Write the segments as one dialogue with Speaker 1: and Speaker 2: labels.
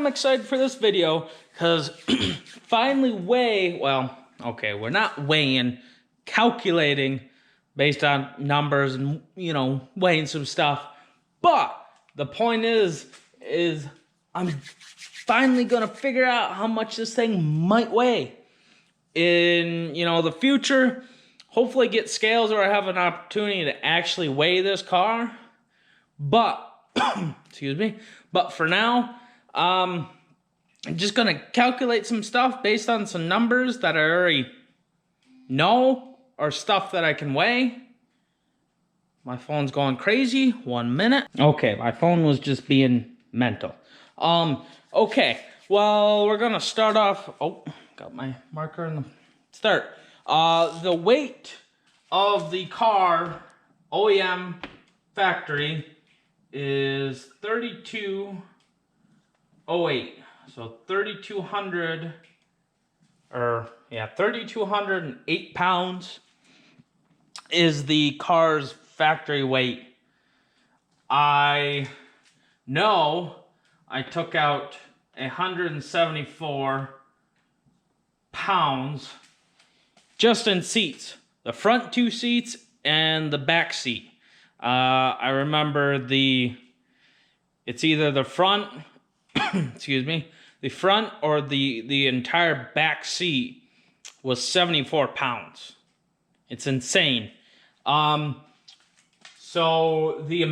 Speaker 1: I'm excited for this video because finally we're not weighing, calculating based on numbers and, weighing some stuff. But the point is I'm finally going to figure out how much this thing might weigh in, the future. Hopefully get scales or I have an opportunity to actually weigh this car. But, excuse me, but for now, I'm just going to calculate some stuff based on some numbers that I already know or stuff that I can weigh. My phone's going crazy. 1 minute. Okay, my phone was just being mental. Okay, well, we're going to start off. Oh, got my marker in the start. The weight of the car, OEM factory, is 3208. So 3,208 pounds is the car's factory weight. I know I took out 174 pounds just in seats. The front two seats and the back seat. I remember it's either the front, excuse me, the front or the entire back seat was 74 pounds. It's insane. So the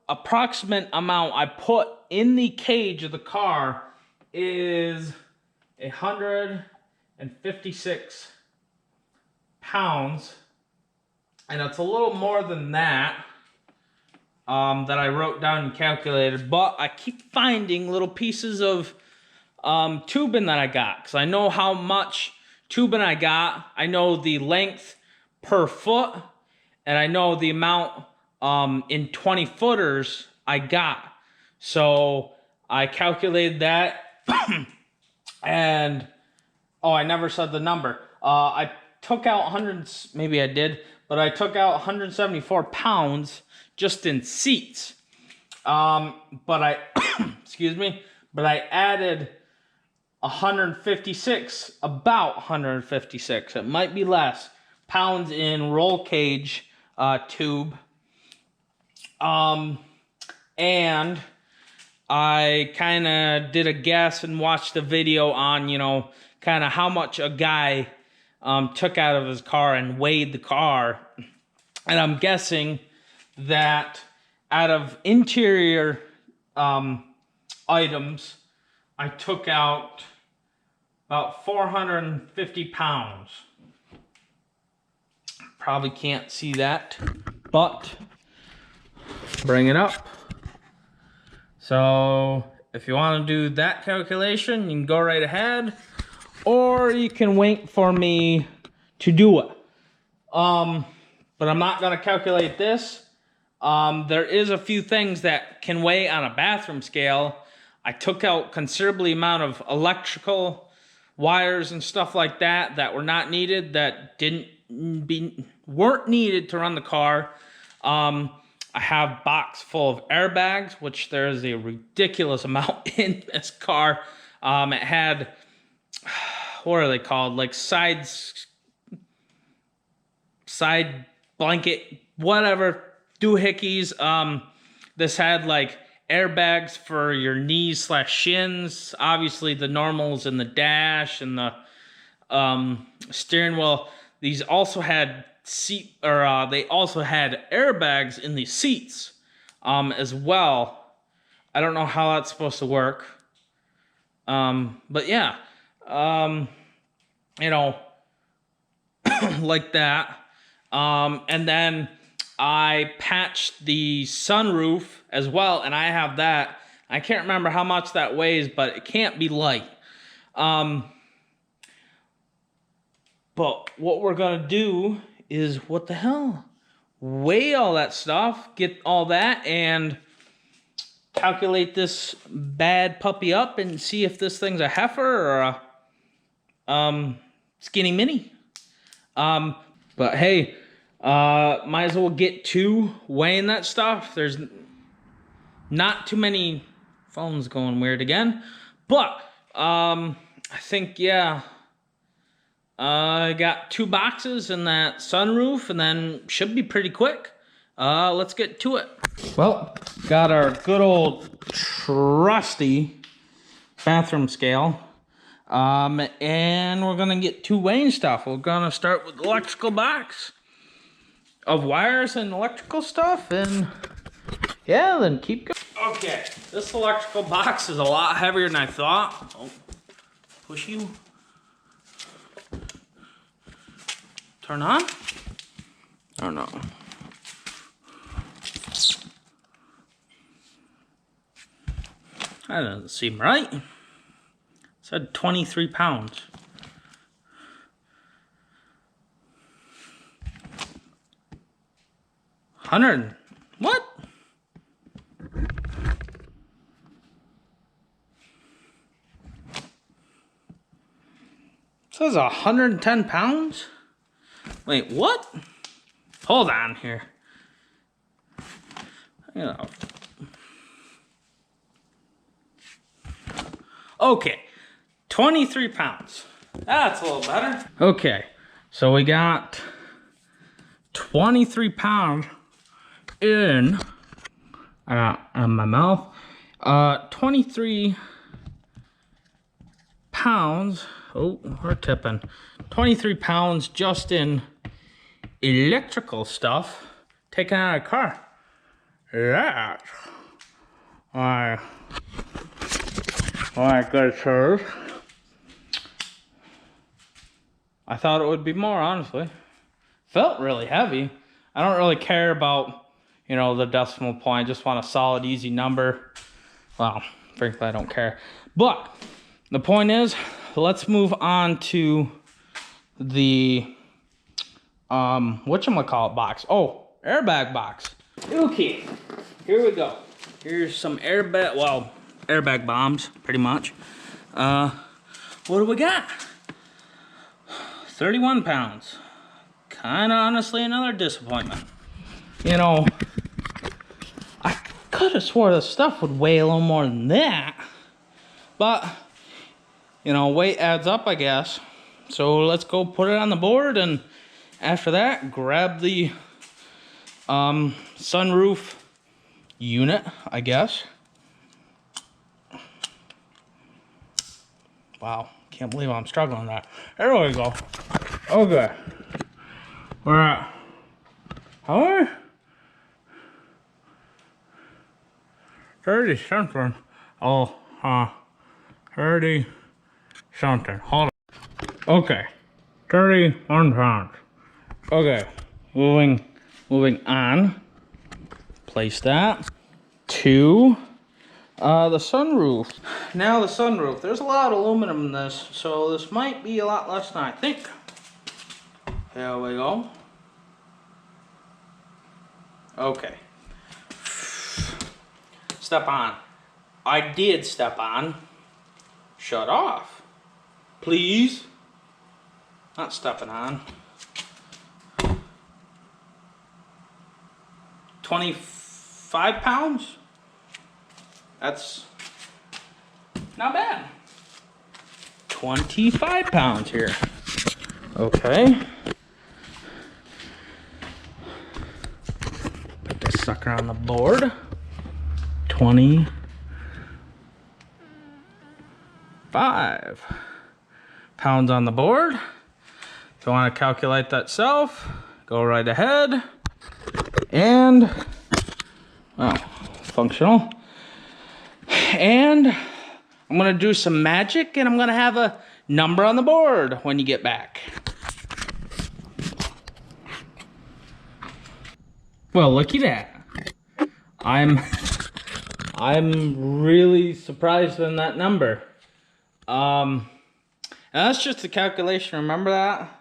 Speaker 1: approximate amount I put in the cage of the car is 156 pounds. And it's a little more than that. That I wrote down and calculated, but I keep finding little pieces of tubing that I got, because I know how much tubing I got. I know the length per foot, and I know the amount in 20 footers I got. So I calculated that, and I never said the number. I took out 100, maybe I did, but I took out 174 pounds just in seats. But I, excuse me, but I added 156, about 156, it might be less, pounds in roll cage tube. And I kind of did a guess and watched a video on, kind of how much a guy took out of his car and weighed the car. And I'm guessing that out of interior items, I took out about 450 pounds. Probably can't see that, but bring it up. So if you want to do that calculation, you can go right ahead, or you can wait for me to do it. But I'm not going to calculate this. There is a few things that can weigh on a bathroom scale. I took out considerably amount of electrical wires and stuff like that were not needed, that weren't needed to run the car. I have a box full of airbags, which there's a ridiculous amount in this car. It had, what are they called? Like side blanket, whatever, doohickeys. This had like airbags for your knees / shins. Obviously the normals in the dash and the steering wheel. These also had they also had airbags in the seats as well. I don't know how that's supposed to work. But yeah, like that. And then I patched the sunroof as well, and I have that. I can't remember how much that weighs, but it can't be light. But what we're gonna do is, what the hell? Weigh all that stuff, get all that, and calculate this bad puppy up and see if this thing's a heifer or a skinny mini. But hey, might as well get to weighing that stuff. There's not too many, phone's going weird again, But I think, yeah, I got 2 boxes in that sunroof, and then should be pretty quick. Let's get to it. Well, got our good old trusty bathroom scale. And we're gonna get 2 weighing stuff. We're gonna start with the electrical box of wires and electrical stuff, and yeah, then keep going. Okay, this electrical box is a lot heavier than I thought. Oh, push you. Turn on? Oh no. That doesn't seem right. It said 23 pounds. What? It says 110 pounds? Wait, what? Hold on here. Okay, 23 pounds. That's a little better. Okay, so we got 23 pounds in my mouth. 23 pounds. Oh, we're tipping. 23 pounds just in electrical stuff taken out of a car. Yeah. Alright, good serve. I thought it would be more, honestly. Felt really heavy. I don't really care about, you know, the decimal point. I just want a solid, easy number. Well, frankly, I don't care. But the point is, let's move on to the whatchamacallit box. Oh, airbag box. Okay, here we go. Here's some airbag bombs, pretty much. What do we got? 31 pounds. Kinda honestly another disappointment. You know, I could have swore this stuff would weigh a little more than that. But, you know, weight adds up, I guess. So let's go put it on the board, and after that, grab the sunroof unit, I guess. Wow, can't believe I'm struggling with that. There we go. Okay. We're at, how are 30 something. Oh, 30 something. Hold on. Okay. 31 pounds. Okay. Moving on. Place that to the sunroof. Now the sunroof. There's a lot of aluminum in this, so this might be a lot less than I think. There we go. Okay. Step on. I did step on. Shut off. Please. Not stepping on. 25 pounds? That's not bad. 25 pounds here. Okay. Put this sucker on the board. 25 pounds on the board. If you want to calculate that self, go right ahead. And, well, functional. And I'm going to do some magic, and I'm going to have a number on the board when you get back. Well, looky that. I'm really surprised in that number. And that's just a calculation, remember that?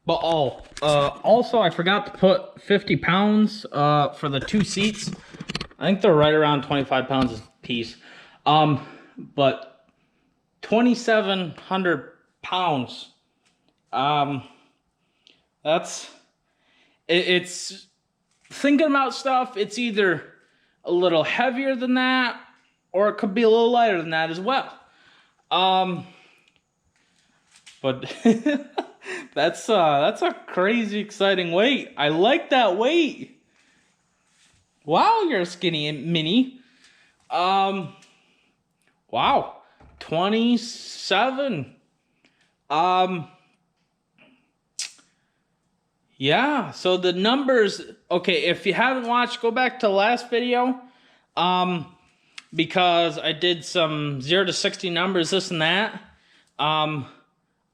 Speaker 1: But also I forgot to put 50 pounds for the 2 seats. I think they're right around 25 pounds a piece. But 2,700 pounds. It's thinking about stuff. It's either a little heavier than that, or it could be a little lighter than that as well. But that's a crazy exciting weight. I like that weight. Wow, you're a skinny mini. Wow, 27. Yeah, so the numbers, okay, if you haven't watched, go back to the last video. Because I did some 0 to 60 numbers, this and that. I'm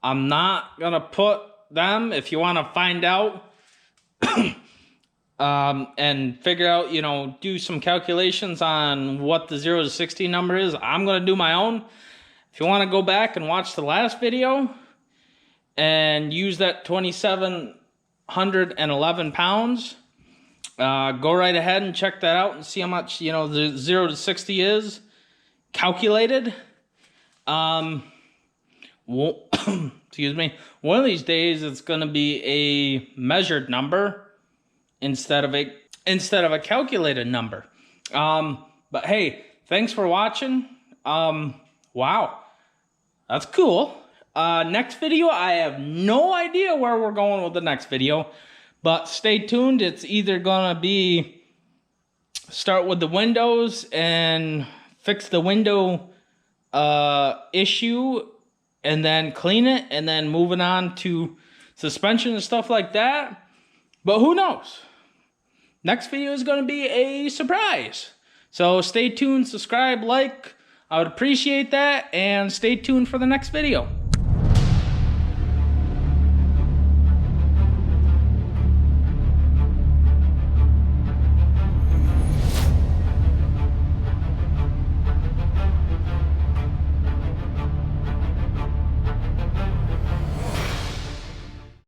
Speaker 1: not gonna put them. If you want to find out and figure out, you know, do some calculations on what the 0 to 60 number is, I'm gonna do my own. If you want to go back and watch the last video and use that 2,711 pounds, go right ahead and check that out and see how much, you know, the 0 to 60 is calculated. Well, excuse me. One of these days it's going to be a measured number instead of a calculated number. But hey, thanks for watching. Wow, that's cool. Next video, I have no idea where we're going with the next video, but stay tuned. It's either gonna be start with the windows and fix the window issue and then clean it, and then moving on to suspension and stuff like that. But who knows? Next video is gonna be a surprise. So stay tuned, subscribe, like. I would appreciate that, and stay tuned for the next video.